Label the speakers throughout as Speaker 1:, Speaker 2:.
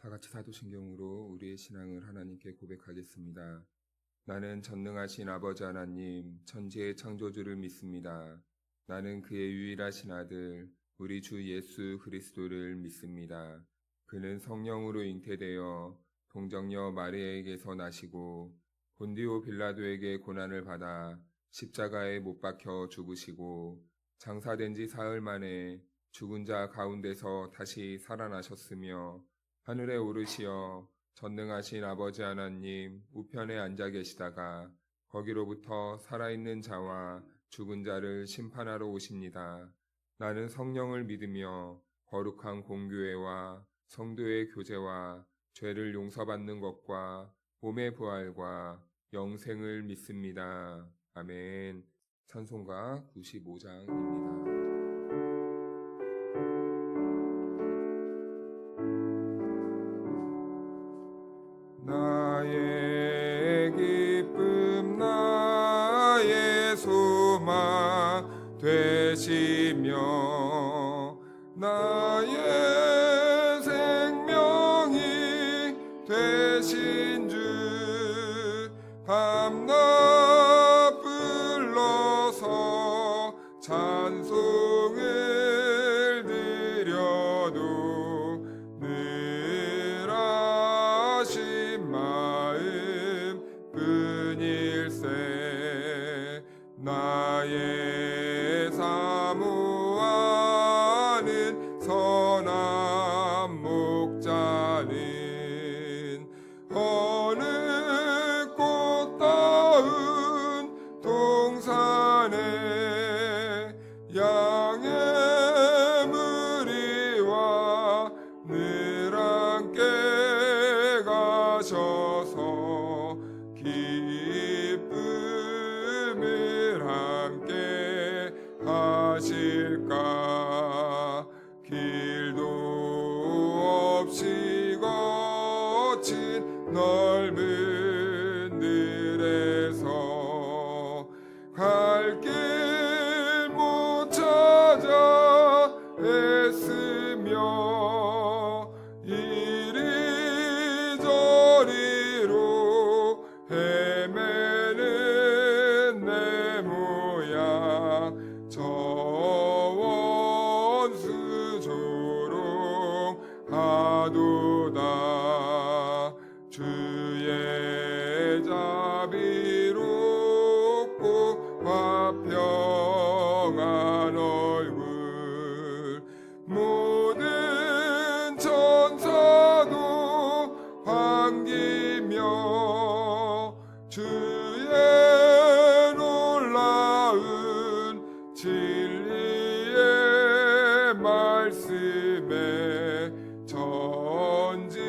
Speaker 1: 다 같이 사도신경으로 우리의 신앙을 하나님께 고백하겠습니다. 나는 전능하신 아버지 하나님, 천지의 창조주를 믿습니다. 나는 그의 유일하신 아들, 우리 주 예수 그리스도를 믿습니다. 그는 성령으로 잉태되어 동정녀 마리아에게서 나시고 본디오 빌라도에게 고난을 받아 십자가에 못 박혀 죽으시고 장사된 지 사흘 만에 죽은 자 가운데서 다시 살아나셨으며 하늘에 오르시어 전능하신 아버지 하나님 우편에 앉아 계시다가 거기로부터 살아있는 자와 죽은 자를 심판하러 오십니다. 나는 성령을 믿으며 거룩한 공교회와 성도의 교제와 죄를 용서받는 것과 몸의 부활과 영생을 믿습니다. 아멘. 찬송가 95장입니다. 나의 기쁨 나의 소망 되시며 나의 생명이 되신 주 밤낮 불러서 찬송을 드려도 늘 하신 마음 뿐일세. 나의 사모하는 선한 목자는 어느 꽃다운 동산에 양의 무리와 늘 함께 가셔서 기쁨을 함께 하실까. 길도 없이 거친 넓은 들에서 갈 길 못 찾아 애쓰며 이리저리로 헤매는 내 모양 저 원수 조롱하도다. 주의 자비롭고 화평한 얼굴 모든 천사도 반기며 주의 놀라운 진리의 말씀에 천지가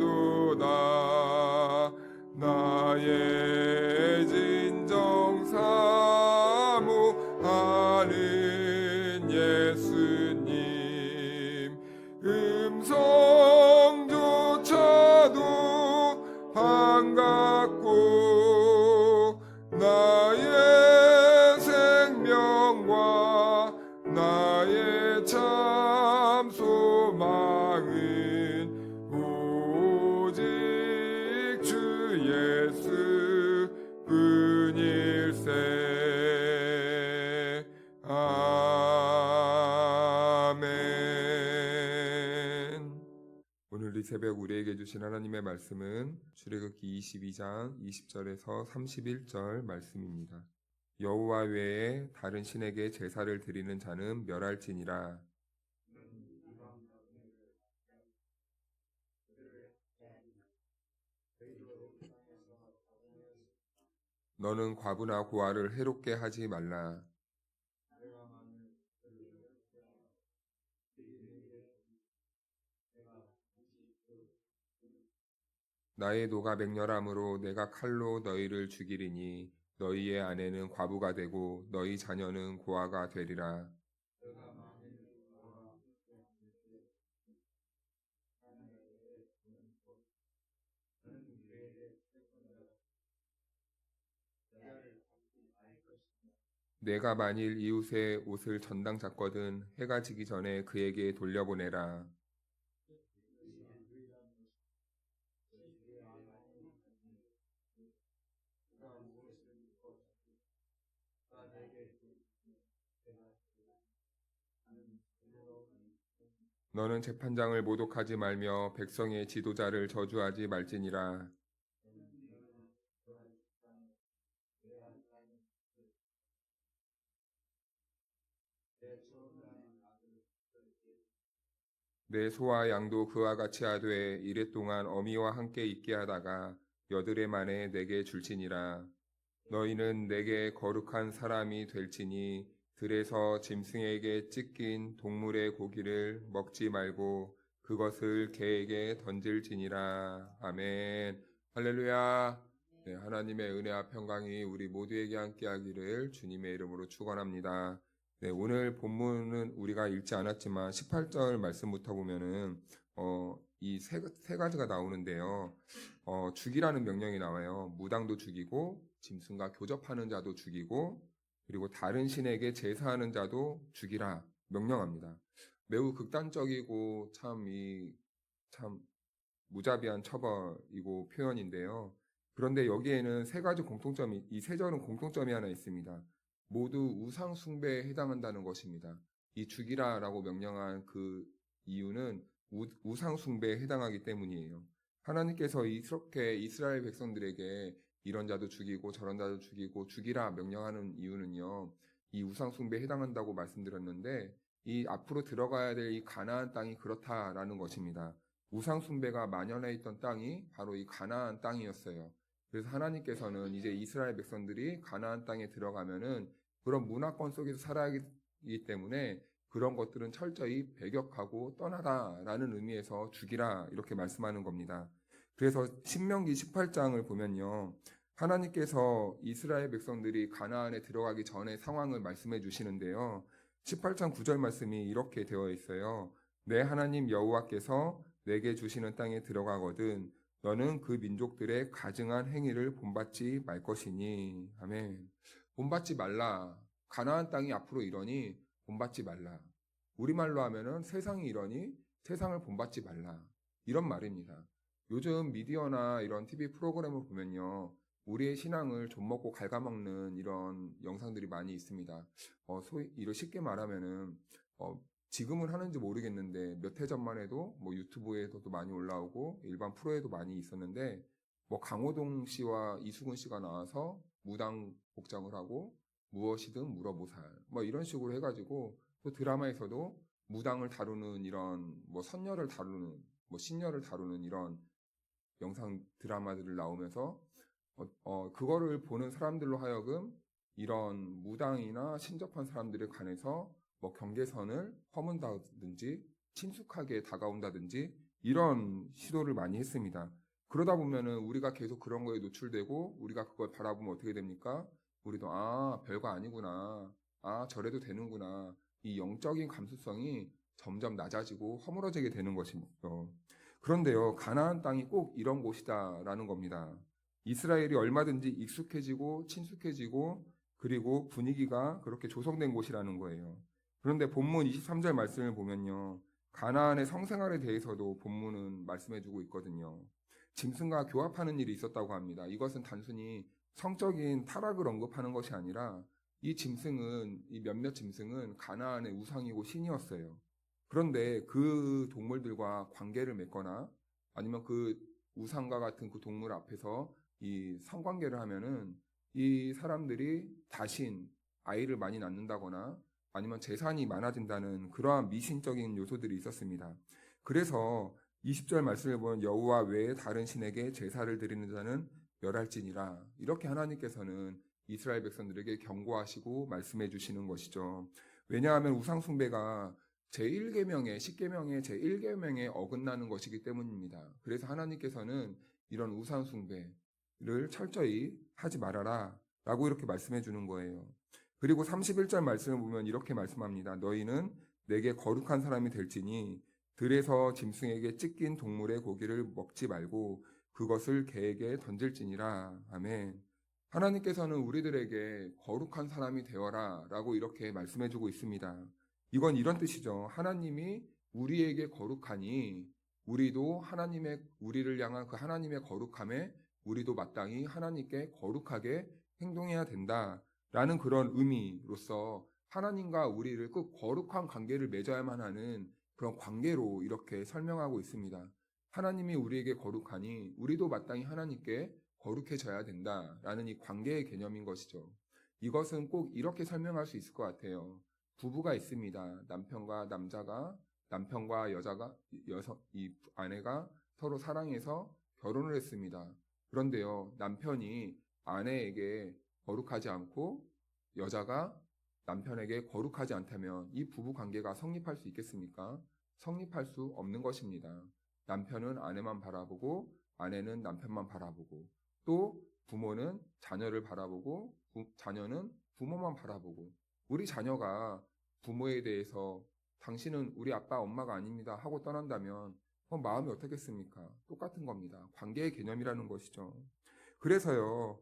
Speaker 1: 화답하도다. 나의 진정 사모하는 예수님 음성조차도 반갑고 나의 생명과 나의 참 소망은 오직 주 예수 뿐일세. 아멘. 오늘 이 새벽 우리에게 주신 하나님의 말씀은 출애굽기 22장 20절에서 31절 말씀입니다. 여호와 외에 다른 신에게 제사를 드리는 자는 멸할지니라. 너는 과부나 고아를 해롭게 하지 말라. 나의 노가 맹렬함으로 내가 칼로 너희를 죽이리니 너희의 아내는 과부가 되고 너희 자녀는 고아가 되리라. 내가 만일 이웃의 옷을 전당 잤거든 해가 지기 전에 그에게 돌려보내라. 너는 재판장을 모독하지 말며 백성의 지도자를 저주하지 말지니라. 내 소와 양도 그와 같이 하되 이랫동안 어미와 함께 있게 하다가 여드레 만에 내게 줄지니라. 너희는 내게 거룩한 사람이 될지니 들에서 짐승에게 찢긴 동물의 고기를 먹지 말고 그것을 개에게 던질지니라. 아멘. 할렐루야. 네, 하나님의 은혜와 평강이 우리 모두에게 함께하기를 주님의 이름으로 축원합니다. 네, 오늘 본문은 우리가 읽지 않았지만 18절 말씀부터 보면은 이 세 가지가 나오는데요. 죽이라는 명령이 나와요. 무당도 죽이고 짐승과 교접하는 자도 죽이고 그리고 다른 신에게 제사하는 자도 죽이라 명령합니다. 매우 극단적이고 참 무자비한 처벌이고 표현인데요. 그런데 여기에는 이 세 절은 공통점이 하나 있습니다. 모두 우상 숭배에 해당한다는 것입니다. 이 죽이라라고 명령한 그 이유는 우상 숭배에 해당하기 때문이에요. 하나님께서 이렇게 이스라엘 백성들에게 이런 자도 죽이고 저런 자도 죽이고 죽이라 명령하는 이유는요. 이 우상 숭배에 해당한다고 말씀드렸는데 이 앞으로 들어가야 될 이 가나안 땅이 그렇다라는 것입니다. 우상 숭배가 만연해 있던 땅이 바로 이 가나안 땅이었어요. 그래서 하나님께서는 이제 이스라엘 백성들이 가나안 땅에 들어가면은 그런 문화권 속에서 살아가기 때문에 그런 것들은 철저히 배격하고 떠나다라는 의미에서 죽이라 이렇게 말씀하는 겁니다. 그래서 신명기 18장을 보면요. 하나님께서 이스라엘 백성들이 가나안에 들어가기 전에 상황을 말씀해 주시는데요. 18장 9절 말씀이 이렇게 되어 있어요. 내 하나님 여호와께서 내게 주시는 땅에 들어가거든 너는 그 민족들의 가증한 행위를 본받지 말 것이니. 아멘. 본받지 말라. 가나안 땅이 앞으로 이러니 본받지 말라. 우리말로 하면은 세상이 이러니 세상을 본받지 말라. 이런 말입니다. 요즘 미디어나 이런 TV 프로그램을 보면요. 우리의 신앙을 좀 먹고 갉아먹는 이런 영상들이 많이 있습니다. 소위 이를 쉽게 말하면은 지금은 하는지 모르겠는데 몇 해 전만 해도 뭐 유튜브에서도 많이 올라오고 일반 프로에도 많이 있었는데 뭐 강호동 씨와 이수근 씨가 나와서 무당 복장을 하고 무엇이든 물어보살 뭐 이런 식으로 해가지고 또 드라마에서도 무당을 다루는 이런 뭐 선녀를 다루는 뭐 신녀를 다루는 이런 영상 드라마들을 나오면서 그거를 보는 사람들로 하여금 이런 무당이나 신접한 사람들에 관해서 뭐 경계선을 허문다든지 친숙하게 다가온다든지 이런 시도를 많이 했습니다. 그러다 보면은 우리가 계속 그런 거에 노출되고 우리가 그걸 바라보면 어떻게 됩니까? 우리도 별거 아니구나. 저래도 되는구나. 이 영적인 감수성이 점점 낮아지고 허물어지게 되는 것이죠. 그런데요, 가나안 땅이 꼭 이런 곳이다라는 겁니다. 이스라엘이 얼마든지 익숙해지고 친숙해지고 그리고 분위기가 그렇게 조성된 곳이라는 거예요. 그런데 본문 23절 말씀을 보면요. 가나안의 성생활에 대해서도 본문은 말씀해주고 있거든요. 짐승과 교합하는 일이 있었다고 합니다. 이것은 단순히 성적인 타락을 언급하는 것이 아니라 이 몇몇 짐승은 가나안의 우상이고 신이었어요. 그런데 그 동물들과 관계를 맺거나 아니면 그 우상과 같은 그 동물 앞에서 이 성관계를 하면은 이 사람들이 아이를 많이 낳는다거나 아니면 재산이 많아진다는 그러한 미신적인 요소들이 있었습니다. 그래서 20절 말씀을 보면 여호와 외에 다른 신에게 제사를 드리는 자는 멸할지니라. 이렇게 하나님께서는 이스라엘 백성들에게 경고하시고 말씀해 주시는 것이죠. 왜냐하면 우상 숭배가 제1계명의 10계명의 제1계명에 어긋나는 것이기 때문입니다. 그래서 하나님께서는 이런 우상 숭배를 철저히 하지 말아라 라고 이렇게 말씀해 주는 거예요. 그리고 31절 말씀을 보면 이렇게 말씀합니다. 너희는 내게 거룩한 사람이 될지니 들에서 짐승에게 찢긴 동물의 고기를 먹지 말고 그것을 개에게 던질지니라. 아멘. 하나님께서는 우리들에게 거룩한 사람이 되어라 라고 이렇게 말씀해주고 있습니다. 이건 이런 뜻이죠. 하나님이 우리에게 거룩하니 우리도 우리를 향한 그 하나님의 거룩함에 우리도 마땅히 하나님께 거룩하게 행동해야 된다라는 그런 의미로서 하나님과 우리를 그 거룩한 관계를 맺어야만 하는 그런 관계로 이렇게 설명하고 있습니다. 하나님이 우리에게 거룩하니 우리도 마땅히 하나님께 거룩해져야 된다라는 이 관계의 개념인 것이죠. 이것은 꼭 이렇게 설명할 수 있을 것 같아요. 부부가 있습니다. 남편과 이 아내가 서로 사랑해서 결혼을 했습니다. 그런데요, 남편이 아내에게 거룩하지 않고 여자가 남편에게 거룩하지 않다면 이 부부 관계가 성립할 수 있겠습니까? 성립할 수 없는 것입니다. 남편은 아내만 바라보고 아내는 남편만 바라보고 또 부모는 자녀를 바라보고 자녀는 부모만 바라보고 우리 자녀가 부모에 대해서 당신은 우리 아빠 엄마가 아닙니다 하고 떠난다면 마음이 어떻겠습니까? 똑같은 겁니다. 관계의 개념이라는 것이죠. 그래서요,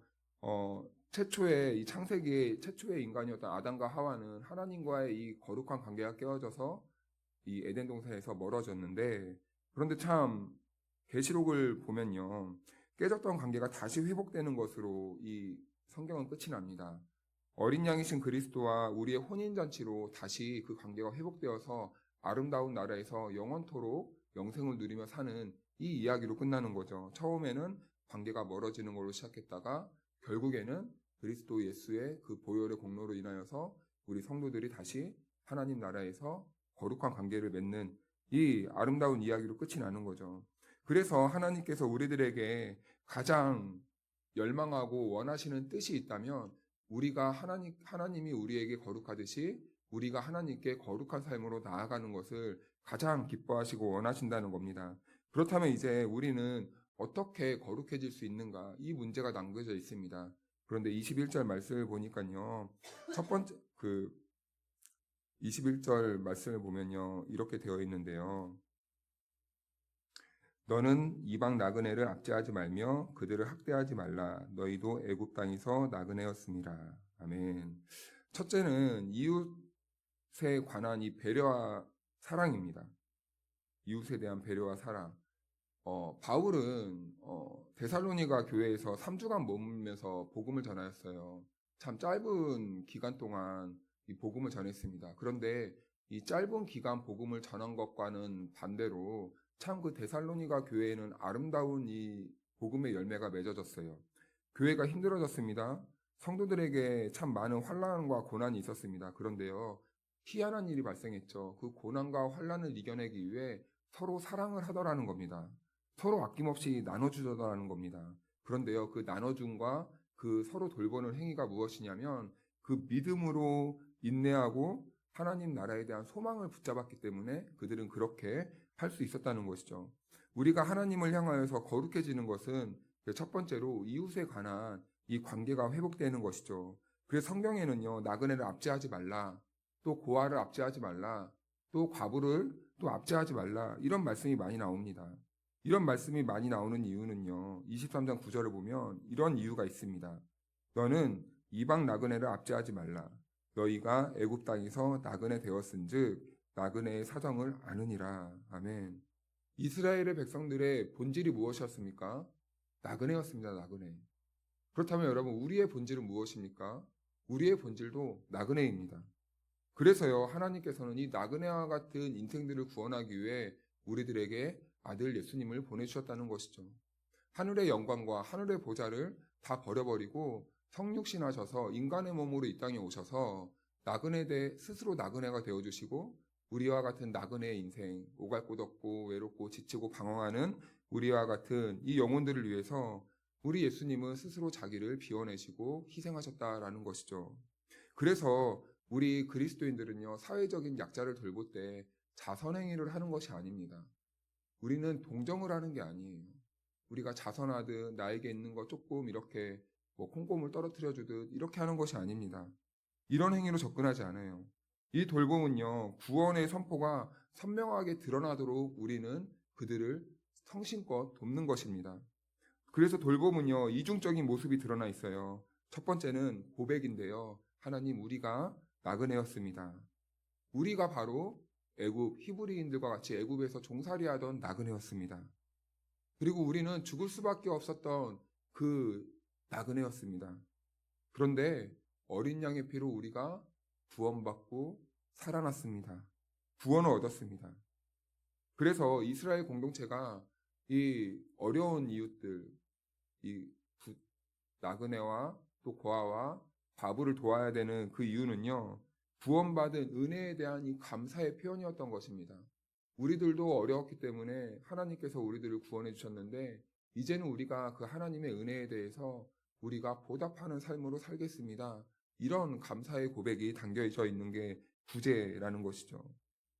Speaker 1: 최초의 이 창세기의 최초의 인간이었던 아담과 하와는 하나님과의 이 거룩한 관계가 깨어져서 이 에덴 동산에서 멀어졌는데, 그런데 참 계시록을 보면요, 깨졌던 관계가 다시 회복되는 것으로 이 성경은 끝이 납니다. 어린 양이신 그리스도와 우리의 혼인잔치로 다시 그 관계가 회복되어서 아름다운 나라에서 영원토록 영생을 누리며 사는 이 이야기로 끝나는 거죠. 처음에는 관계가 멀어지는 걸로 시작했다가 결국에는 그리스도 예수의 그 보혈의 공로로 인하여서 우리 성도들이 다시 하나님 나라에서 거룩한 관계를 맺는 이 아름다운 이야기로 끝이 나는 거죠. 그래서 하나님께서 우리들에게 가장 열망하고 원하시는 뜻이 있다면 우리가 하나님이 우리에게 거룩하듯이 우리가 하나님께 거룩한 삶으로 나아가는 것을 가장 기뻐하시고 원하신다는 겁니다. 그렇다면 이제 우리는 어떻게 거룩해질 수 있는가? 이 문제가 남겨져 있습니다. 그런데 21절 말씀을 보니까요. 첫 번째 21절 말씀을 보면요. 이렇게 되어 있는데요. 너는 이방 나그네를 압제하지 말며 그들을 학대하지 말라. 너희도 애굽 땅에서 나그네였습니다. 아멘. 첫째는 이웃에 관한 이 배려와 사랑입니다. 이웃에 대한 배려와 사랑. 바울은 데살로니가 교회에서 3주간 머물면서 복음을 전하였어요. 참 짧은 기간 동안 이 복음을 전했습니다. 그런데 이 짧은 기간 복음을 전한 것과는 반대로 참 그 데살로니가 교회에는 아름다운 이 복음의 열매가 맺어졌어요. 교회가 힘들어졌습니다. 성도들에게 참 많은 환난과 고난이 있었습니다. 그런데요, 희한한 일이 발생했죠. 그 고난과 환난을 이겨내기 위해 서로 사랑을 하더라는 겁니다. 서로 아낌없이 나눠주더라는 겁니다. 그런데요, 그 나눠줌과 그 서로 돌보는 행위가 무엇이냐면 그 믿음으로 인내하고 하나님 나라에 대한 소망을 붙잡았기 때문에 그들은 그렇게 할 수 있었다는 것이죠. 우리가 하나님을 향하여서 거룩해지는 것은 첫 번째로 이웃에 관한 이 관계가 회복되는 것이죠. 그래서 성경에는요, 나그네를 압제하지 말라, 또 고아를 압제하지 말라, 또 과부를 또 압제하지 말라, 이런 말씀이 많이 나옵니다. 이런 말씀이 많이 나오는 이유는요, 23장 9절을 보면 이런 이유가 있습니다. 너는 이방 나그네를 압제하지 말라. 너희가 애굽 땅에서 나그네 되었은즉 나그네의 사정을 아느니라. 아멘. 이스라엘의 백성들의 본질이 무엇이었습니까? 나그네였습니다. 나그네. 그렇다면 여러분, 우리의 본질은 무엇입니까? 우리의 본질도 나그네입니다. 그래서요, 하나님께서는 이 나그네와 같은 인생들을 구원하기 위해 우리들에게 아들 예수님을 보내주셨다는 것이죠. 하늘의 영광과 하늘의 보좌를 다 버려버리고 성육신하셔서 인간의 몸으로 이 땅에 오셔서 스스로 나그네가 되어주시고 우리와 같은 나그네의 인생, 오갈 곳 없고 외롭고 지치고 방황하는 우리와 같은 이 영혼들을 위해서 우리 예수님은 스스로 자기를 비워내시고 희생하셨다라는 것이죠. 그래서 우리 그리스도인들은요, 사회적인 약자를 돌볼 때 자선행위를 하는 것이 아닙니다. 우리는 동정을 하는 게 아니에요. 우리가 자선하듯 나에게 있는 거 조금 이렇게 콩고물 떨어뜨려 주듯 이렇게 하는 것이 아닙니다. 이런 행위로 접근하지 않아요. 이 돌봄은요, 구원의 선포가 선명하게 드러나도록 우리는 그들을 성심껏 돕는 것입니다. 그래서 돌봄은요, 이중적인 모습이 드러나 있어요. 첫 번째는 고백인데요. 하나님, 우리가 나그네였습니다. 우리가 바로 애굽 히브리인들과 같이 애굽에서 종살이하던 나그네였습니다. 그리고 우리는 죽을 수밖에 없었던 그 나그네였습니다. 그런데 어린 양의 피로 우리가 구원받고 살아났습니다. 구원을 얻었습니다. 그래서 이스라엘 공동체가 이 어려운 이웃들, 이 나그네와 또 고아와 과부를 도와야 되는 그 이유는요, 구원받은 은혜에 대한 이 감사의 표현이었던 것입니다. 우리들도 어려웠기 때문에 하나님께서 우리들을 구원해 주셨는데, 이제는 우리가 그 하나님의 은혜에 대해서 우리가 보답하는 삶으로 살겠습니다. 이런 감사의 고백이 담겨져 있는 게 구제라는 것이죠.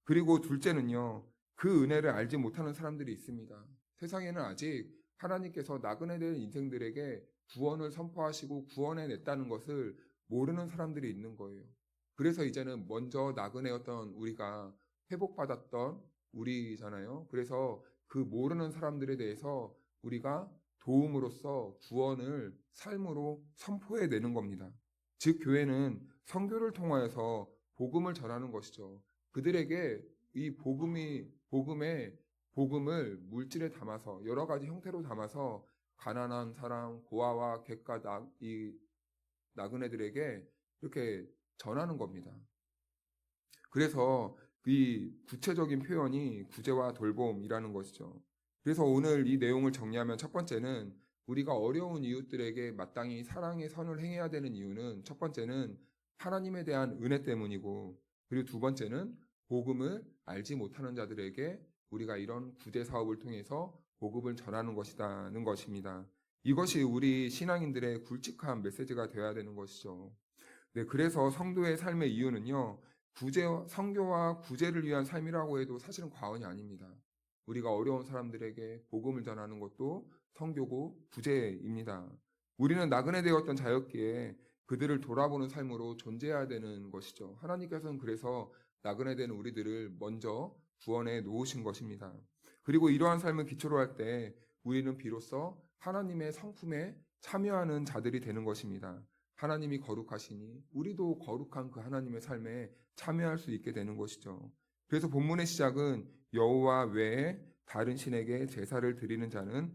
Speaker 1: 그리고 둘째는요, 그 은혜를 알지 못하는 사람들이 있습니다. 세상에는 아직 하나님께서 나그네된 인생들에게 구원을 선포하시고 구원해냈다는 것을 모르는 사람들이 있는 거예요. 그래서 이제는 먼저 나그네였던 우리가 회복받았던 우리잖아요. 그래서 그 모르는 사람들에 대해서 우리가 도움으로써 구원을 삶으로 선포해내는 겁니다. 즉, 교회는 선교를 통하여서 복음을 전하는 것이죠. 그들에게 이 복음을 물질에 담아서 여러 가지 형태로 담아서 가난한 사람, 고아와 객가 이 나그네들에게 이렇게 전하는 겁니다. 그래서 이 구체적인 표현이 구제와 돌봄이라는 것이죠. 그래서 오늘 이 내용을 정리하면 첫 번째는 우리가 어려운 이웃들에게 마땅히 사랑의 선을 행해야 되는 이유는 첫 번째는 하나님에 대한 은혜 때문이고, 그리고 두 번째는 복음을 알지 못하는 자들에게 우리가 이런 구제 사업을 통해서 복음을 전하는 것이라는 것입니다. 이것이 우리 신앙인들의 굵직한 메시지가 되어야 되는 것이죠. 네, 그래서 성도의 삶의 이유는요, 선교와 구제를 위한 삶이라고 해도 사실은 과언이 아닙니다. 우리가 어려운 사람들에게 복음을 전하는 것도 선교고 구제입니다. 우리는 나그네 되었던 자였기에 그들을 돌아보는 삶으로 존재해야 되는 것이죠. 하나님께서는 그래서 나그네 된 우리들을 먼저 구원해 놓으신 것입니다. 그리고 이러한 삶을 기초로 할 때 우리는 비로소 하나님의 성품에 참여하는 자들이 되는 것입니다. 하나님이 거룩하시니 우리도 거룩한 그 하나님의 삶에 참여할 수 있게 되는 것이죠. 그래서 본문의 시작은 여호와 외에 다른 신에게 제사를 드리는 자는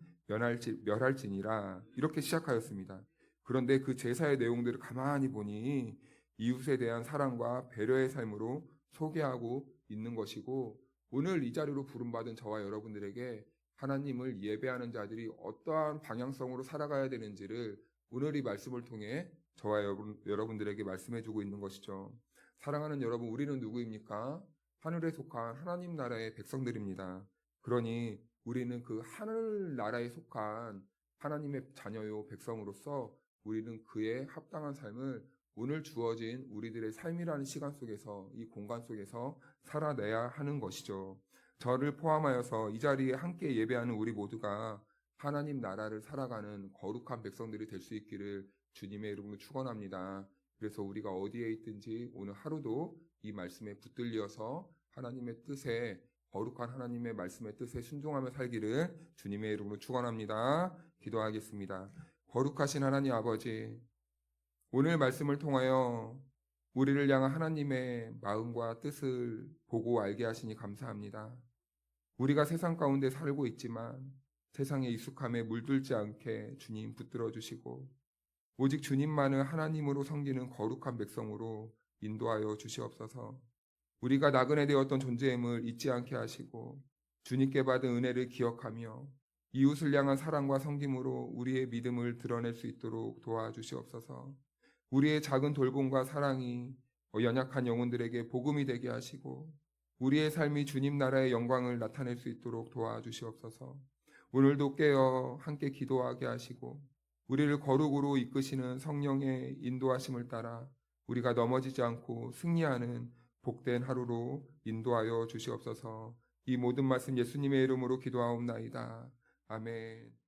Speaker 1: 멸할지니라 이렇게 시작하였습니다. 그런데 그 제사의 내용들을 가만히 보니 이웃에 대한 사랑과 배려의 삶으로 소개하고 있는 것이고, 오늘 이 자리로 부름받은 저와 여러분들에게 하나님을 예배하는 자들이 어떠한 방향성으로 살아가야 되는지를 오늘 이 말씀을 통해 저와 여러분들에게 말씀해주고 있는 것이죠. 사랑하는 여러분, 우리는 누구입니까? 하늘에 속한 하나님 나라의 백성들입니다. 그러니 우리는 그 하늘 나라에 속한 하나님의 자녀요 백성으로서 우리는 그에 합당한 삶을 오늘 주어진 우리들의 삶이라는 시간 속에서, 이 공간 속에서 살아내야 하는 것이죠. 저를 포함하여서 이 자리에 함께 예배하는 우리 모두가 하나님 나라를 살아가는 거룩한 백성들이 될 수 있기를 주님의 이름으로 축원합니다. 그래서 우리가 어디에 있든지 오늘 하루도 이 말씀에 붙들려서 하나님의 뜻에, 거룩한 하나님의 말씀의 뜻에 순종하며 살기를 주님의 이름으로 축원합니다. 기도하겠습니다. 거룩하신 하나님 아버지, 오늘 말씀을 통하여 우리를 향한 하나님의 마음과 뜻을 보고 알게 하시니 감사합니다. 우리가 세상 가운데 살고 있지만 세상의 익숙함에 물들지 않게 주님 붙들어 주시고, 오직 주님만을 하나님으로 섬기는 거룩한 백성으로 인도하여 주시옵소서. 우리가 나그네 되었던 존재임을 잊지 않게 하시고 주님께 받은 은혜를 기억하며 이웃을 향한 사랑과 섬김으로 우리의 믿음을 드러낼 수 있도록 도와주시옵소서. 우리의 작은 돌봄과 사랑이 연약한 영혼들에게 복음이 되게 하시고 우리의 삶이 주님 나라의 영광을 나타낼 수 있도록 도와주시옵소서. 오늘도 깨어 함께 기도하게 하시고 우리를 거룩으로 이끄시는 성령의 인도하심을 따라 우리가 넘어지지 않고 승리하는 복된 하루로 인도하여 주시옵소서. 이 모든 말씀 예수님의 이름으로 기도하옵나이다. 아멘.